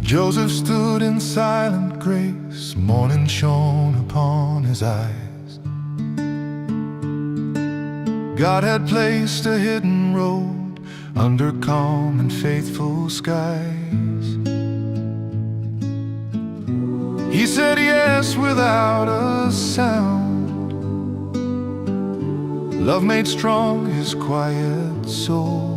Joseph stood in silent grace, morning shone upon his eyes. God had placed a hidden road under calm and faithful skies. He said yes without a sound. Love made strong his quiet soul.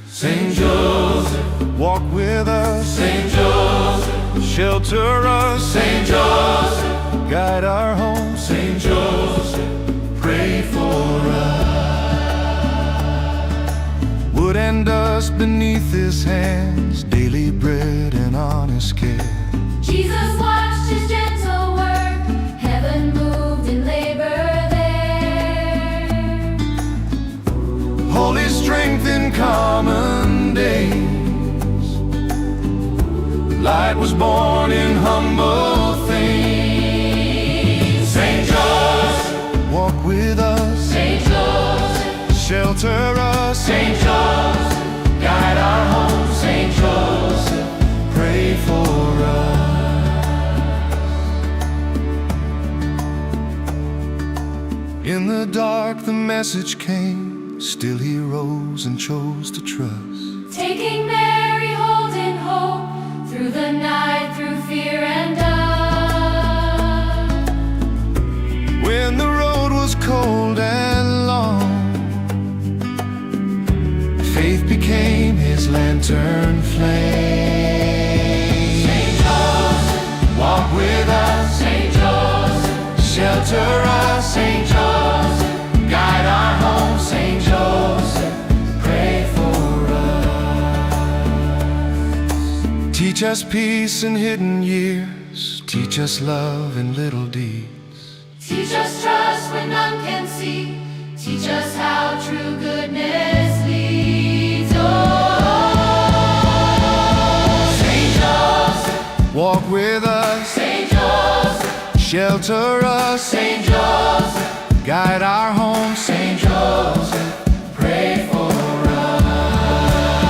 Saint Joseph, walk with us. Saint Joseph, Shelter us. Saint Joseph, guide our home. Saint Joseph, pray for us. Wood and dust beneath his hands, daily bread and honest care. Jesus watched his gentle work, heaven moved in labor there. Holy strength in common days, light was born in humble things. Saint Joseph, walk with us. Saint Joseph, Shelter us. Saint Joseph, guide our home. Saint Joseph, pray for us. In the dark the message came, still he rose and chose to trust. taking Mary, holding hope through the night, through fear and doubt. When the road was cold and long, faith became his lantern flame. Saint Joseph, walk with us. Saint Joseph, Shelter us. Saint Joseph, guide our home. Saint Joseph, pray for us. Teach us peace in hidden years, teach us love in little deeds. Teach us trust when none can see, teach us how true goodness leads. Oh, Saint Joseph, walk with us. Saint Joseph, Shelter us. Saint Joseph, guide our home. Saint Joseph, pray for us.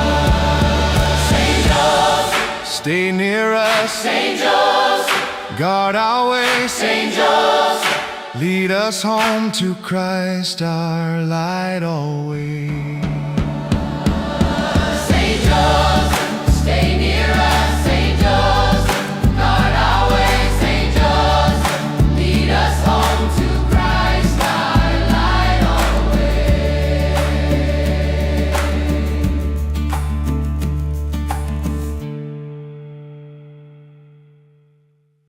Saint Joseph, Stay near us. Saint Joseph, Guard our way. Saint Joseph, Lead us home to Christ, our light always.